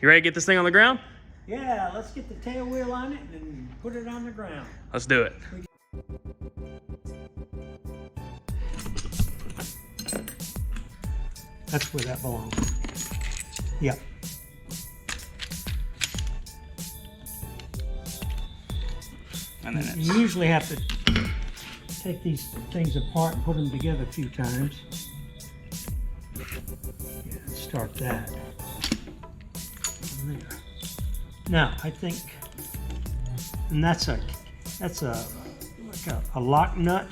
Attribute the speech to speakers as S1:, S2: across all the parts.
S1: You ready to get this thing on the ground?
S2: Yeah, let's get the tail wheel on it and put it on the ground.
S1: Let's do it.
S2: That's where that belongs. Yep.
S1: And then
S2: You usually have to take these things apart and put them together a few times. Yeah, start that. From there. Now, I think, and that's like a lock nut.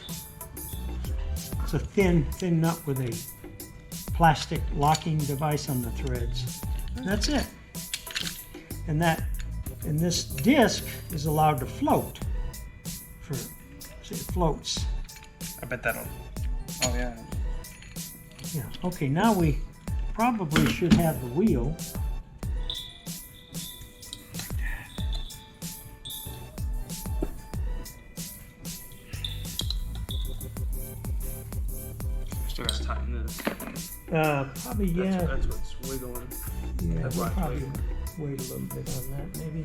S2: It's a thin nut with a plastic locking device on the threads. That's it. And this disc is allowed to float. See, it floats.
S1: I bet that'll. Oh yeah.
S2: Yeah. Okay. Now we probably should have the wheel.
S1: Still gotta tighten this.
S2: Probably yeah.
S1: That's what's wiggling.
S2: Yeah,
S1: That's
S2: we'll
S1: right.
S2: probably wait a little bit on that, maybe.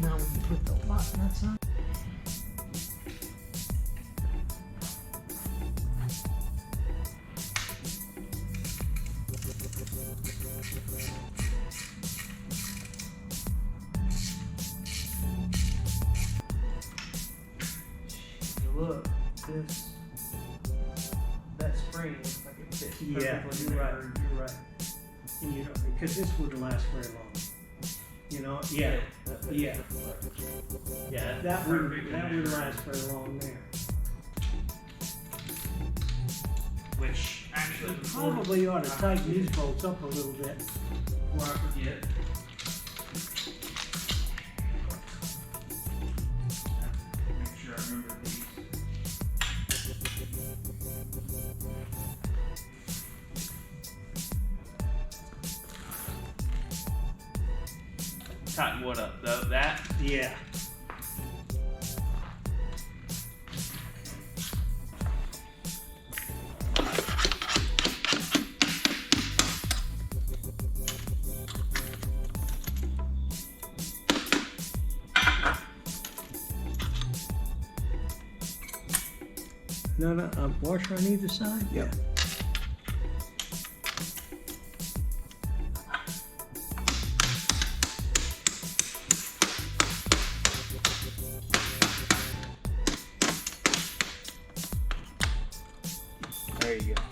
S2: Now we can put the lock nuts on.
S1: Look, that spring looks like it fits
S2: Yeah,
S1: perfectly.
S2: you're right. And you know, because this wouldn't last very long. You know, yeah. That wouldn't last very long there.
S1: Which actually
S2: Probably ought to tighten these bolts up a little bit.
S1: before I forget. Make sure I remember these. Tighten what up? That?
S2: Yeah. No, washer on either side?
S1: Yep. There you go.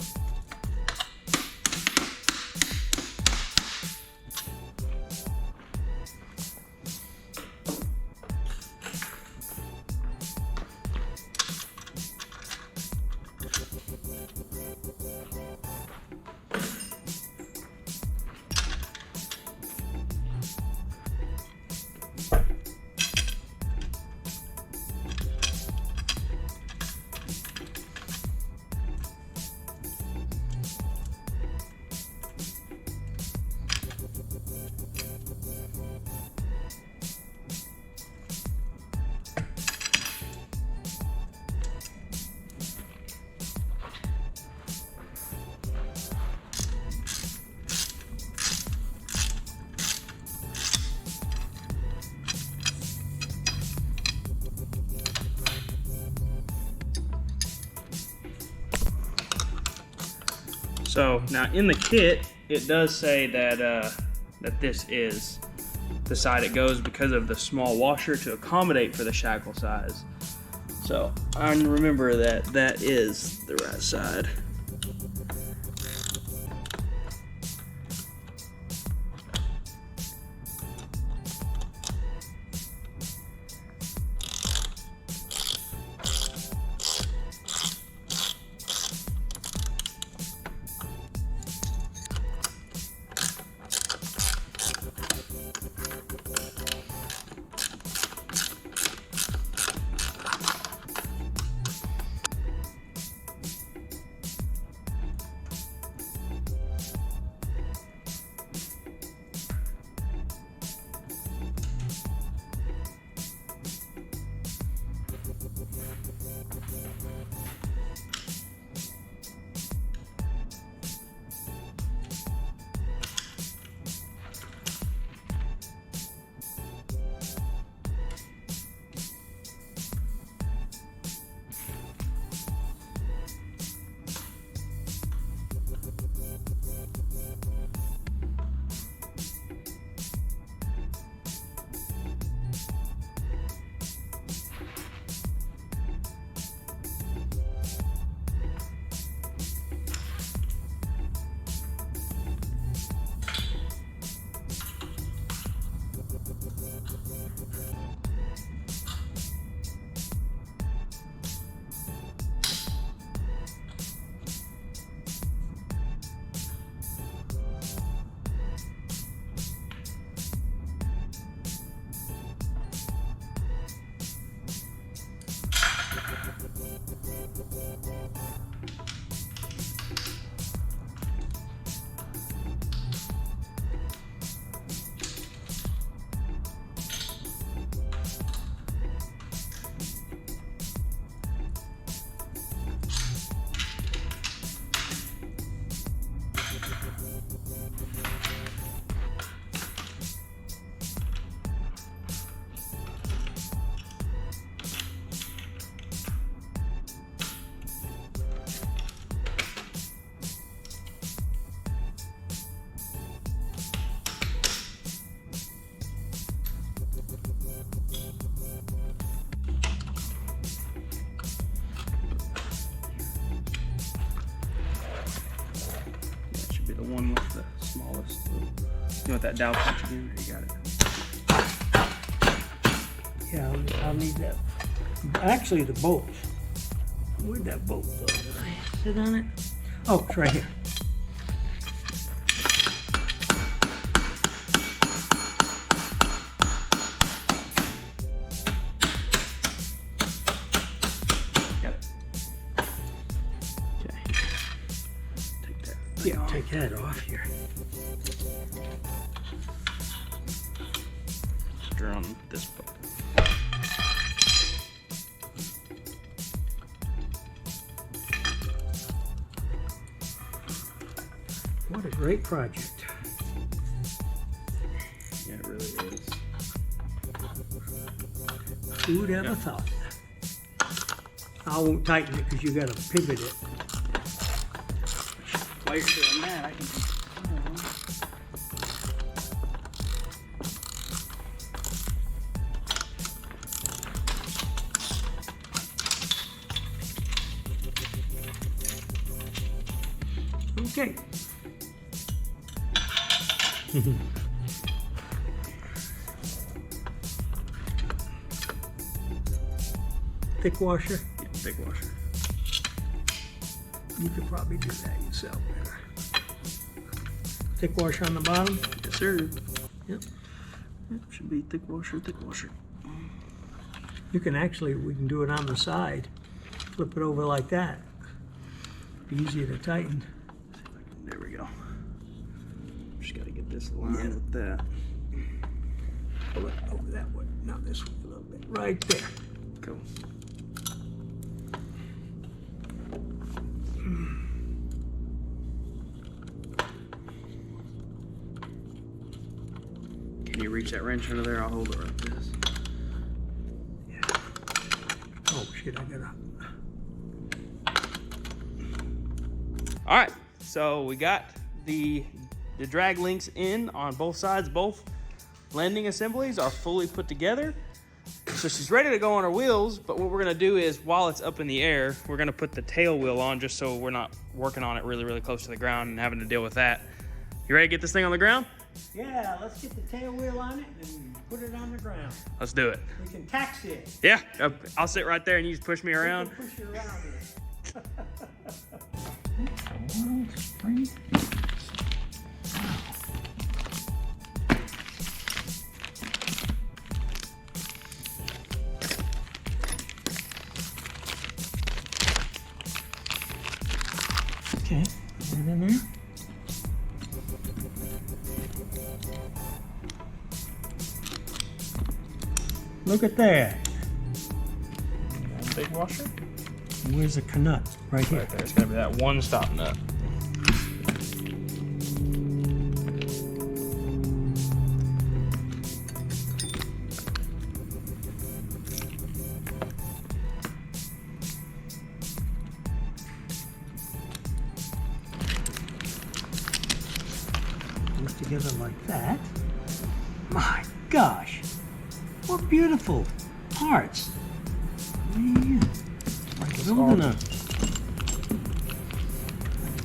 S1: So now in the kit, it does say that that this is the side it goes because of the small washer to accommodate for the shackle size. So I remember that that is the right side. You want that dowel punch again? You got it.
S2: Yeah, I'll need that. Actually, the bolt. Where'd that bolt go? Did I sit on it? Oh, it's right here.
S1: Got it. Okay. Take that.
S2: Yeah, take that off here.
S1: You're on this book.
S2: What a great project.
S1: Yeah, it really is.
S2: Who'd ever thought? I won't tighten it because you got to pivot it.
S1: While you're doing that, I can.
S2: Okay. Thick washer.
S1: Yeah, thick washer.
S2: You could probably do that yourself better. Thick washer on the bottom.
S1: Yes, sir.
S2: Yep.
S1: Yep, should be thick washer, thick washer.
S2: You can actually, we can do it on the side. Flip it over like that. Be easier to tighten.
S1: There we go. Just got to get this line with that.
S2: Pull it over that way. Now this way a little bit. Right there.
S1: Cool. Can you reach that wrench under there? I'll hold it like this.
S2: Yeah. Oh shit, I gotta.
S1: All right, so we got the drag links in on both sides. Both landing assemblies are fully put together. So she's ready to go on her wheels, but what we're gonna do is while it's up in the air, we're gonna put the tail wheel on just so we're not working on it really, really close to the ground and having to deal with that. You ready to get this thing on the ground?
S2: Yeah, let's get the tail wheel on it and put it on the ground.
S1: Let's do it.
S2: We can tax it.
S1: Yeah, I'll sit right there and you just push me around.
S2: We can push you around here. Okay, put it in there. Look at that.
S1: Big washer?
S2: Where's the nut? Right here.
S1: Right there. It's gonna be that one stop nut.
S2: Goes together like that. My gosh, what beautiful parts. Man, like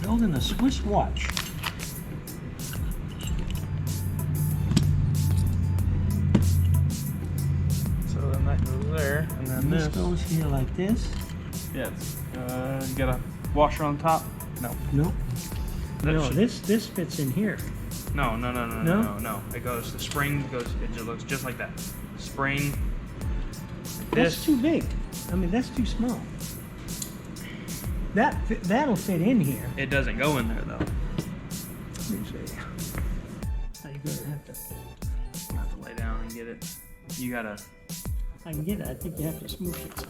S2: building a Swiss watch.
S1: So then that goes there, and then
S2: And this goes here like this.
S1: Yeah, you got a washer on top? No.
S2: Nope.
S1: That
S2: No,
S1: should-
S2: this fits in here.
S1: No.
S2: No?
S1: It goes, the spring goes, it just looks just like that. Spring.
S2: That's
S1: This.
S2: too big. I mean, that's too small. That'll fit in here.
S1: It doesn't go in there though.
S2: Let me see. Now you're gonna have to.
S1: You have to lay down and get it. You gotta.
S2: I can get it. I think you have to smoosh it.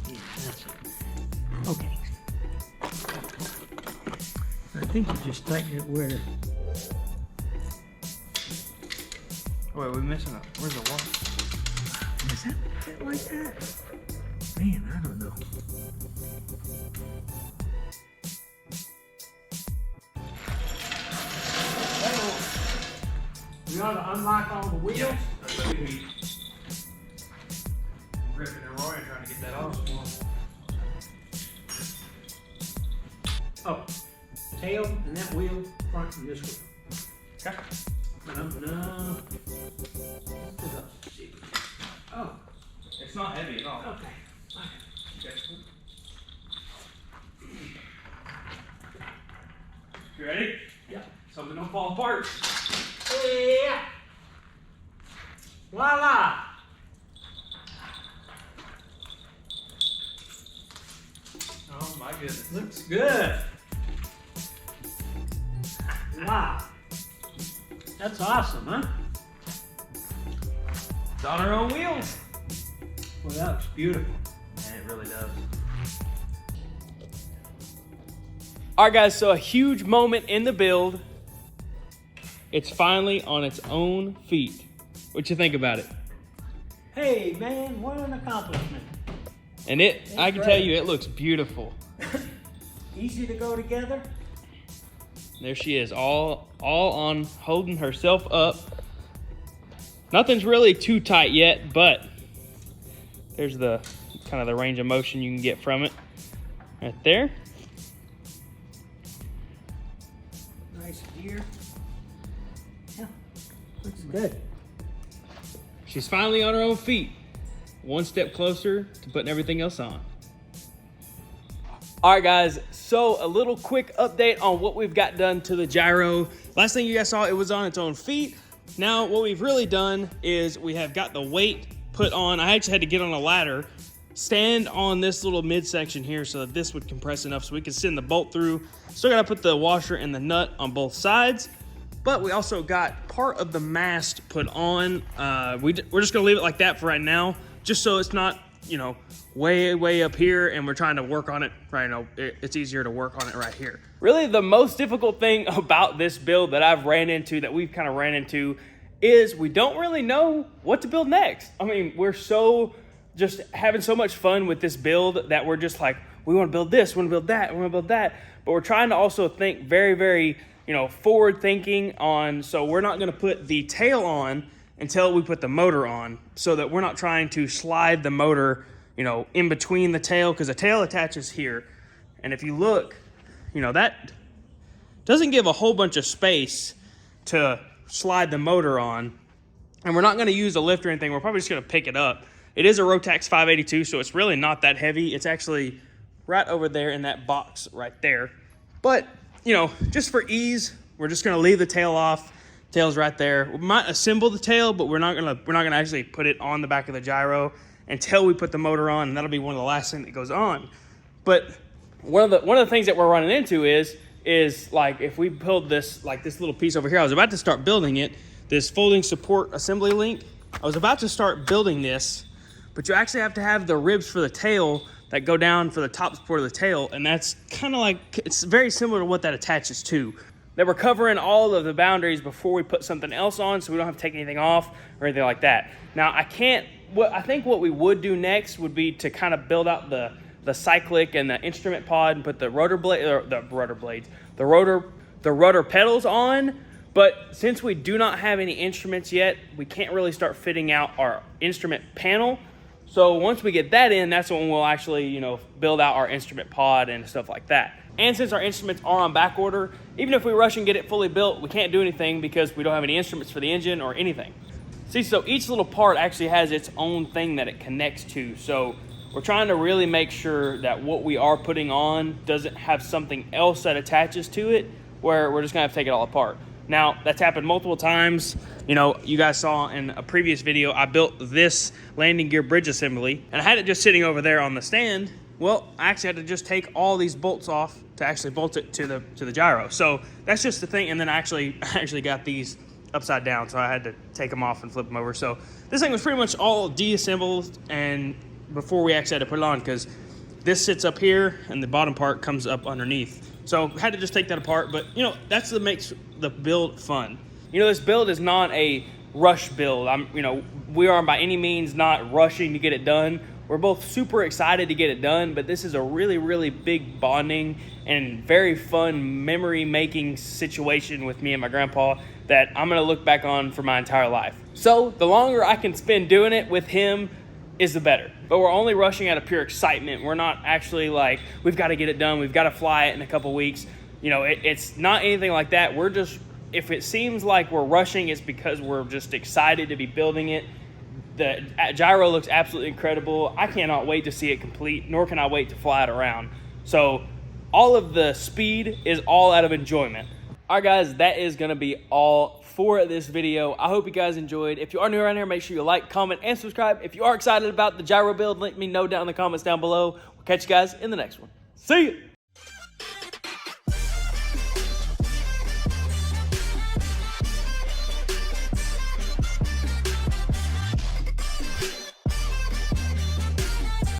S2: Yeah, that's it. Okay. I think you just tighten it where.
S1: Wait, we're missing it. Where's the washer?
S2: Is that fit like that? Man, I don't know. We ought to unlock all the wheels.
S1: That's what we need. Gripping and Roy and trying to get that off.
S2: Oh, tail and that wheel, front and this wheel.
S1: Okay.
S2: No. Oh,
S1: It's not heavy at all.
S2: okay.
S1: Okay. You ready?
S2: Yeah.
S1: Something don't fall apart.
S2: Yeah. Voila.
S1: Oh my goodness.
S2: Looks good. Wow. That's awesome, huh?
S1: It's on our own wheels.
S2: Well, that looks beautiful.
S1: Man, it really does. All right, guys, so a huge moment in the build. It's finally on its own feet. What you think about it?
S2: Hey, man, what an accomplishment.
S1: And I can tell you, it looks beautiful.
S2: Easy to go together.
S1: There she is, all on holding herself up. Nothing's really too tight yet, but there's the kind of the range of motion you can get from it right there.
S2: Nice gear. Yeah, looks good.
S1: She's finally on her own feet. One step closer to putting everything else on. All right, guys, so a little quick update on what we've got done to the gyro. Last thing you guys saw, it was on its own feet. Now, what we've really done is we have got the weight put on. I actually had to get on a ladder, stand on this little midsection here so that this would compress enough so we could send the bolt through. Still gotta put the washer and the nut on both sides, but we also got part of the mast put on. We're just gonna leave it like that for right now, just so it's not, you know, way up here and we're trying to work on it right now. It's easier to work on it right here. Really, the most difficult thing about this build that we've kind of ran into, is we don't really know what to build next. I mean, we're so just having so much fun with this build that we're just like, we want to build this, we want to build that, we want to build that. But we're trying to also think very, very, you know, forward thinking on, so we're not going to put the tail on until we put the motor on, so that we're not trying to slide the motor, you know, in between the tail, because the tail attaches here. And if you look, you know, that doesn't give a whole bunch of space to slide the motor on. And we're not going to use a lift or anything. We're probably just going to pick it up. It is a Rotax 582, so it's really not that heavy. It's actually right over there in that box right there. But, you know, just for ease, we're just going to leave the tail off. Tail's right there. We might assemble the tail, but we're not gonna actually put it on the back of the gyro until we put the motor on, and that'll be one of the last things that goes on. But one of the things that we're running into is like, if we build this, like this little piece over here, I was about to start building it, this folding support assembly link. I was about to start building this, but you actually have to have the ribs for the tail that go down for the top support of the tail, and that's kind of like, it's very similar to what that attaches to. That we're covering all of the boundaries before we put something else on, so we don't have to take anything off or anything like that. Now, I think what we would do next would be to kind of build out the cyclic and the instrument pod and put the rotor pedals on. But since we do not have any instruments yet, we can't really start fitting out our instrument panel. So once we get that in, that's when we'll actually, you know, build out our instrument pod and stuff like that. And since our instruments are on back order, even if we rush and get it fully built, we can't do anything because we don't have any instruments for the engine or anything. See, so each little part actually has its own thing that it connects to. So we're trying to really make sure that what we are putting on doesn't have something else that attaches to it, where we're just gonna have to take it all apart. Now, that's happened multiple times. You know, you guys saw in a previous video, I built this landing gear bridge assembly, and I had it just sitting over there on the stand. Well, I actually had to just take all these bolts off to actually bolt it to the gyro. So that's just the thing. And then I actually got these upside down, so I had to take them off and flip them over. So this thing was pretty much all deassembled, and before we actually had to put it on, because this sits up here and the bottom part comes up underneath. So had to just take that apart. But you know, that's what makes the build fun. You know, this build is not a rush build. We are by any means not rushing to get it done. We're both super excited to get it done, but this is a really, really big bonding and very fun memory-making situation with me and my grandpa that I'm gonna look back on for my entire life. So the longer I can spend doing it with him is the better. But we're only rushing out of pure excitement. We're not actually like, we've got to get it done, we've got to fly it in a couple weeks. You know, it's not anything like that. We're just, if it seems like we're rushing, it's because we're just excited to be building it. The gyro looks absolutely incredible. I cannot wait to see it complete, nor can I wait to fly it around. So all of the speed is all out of enjoyment. All right, guys, that is going to be all for this video. I hope you guys enjoyed. If you are new around here, make sure you like, comment, and subscribe. If you are excited about the gyro build, let me know down in the comments down below. We'll catch you guys in the next one. See you.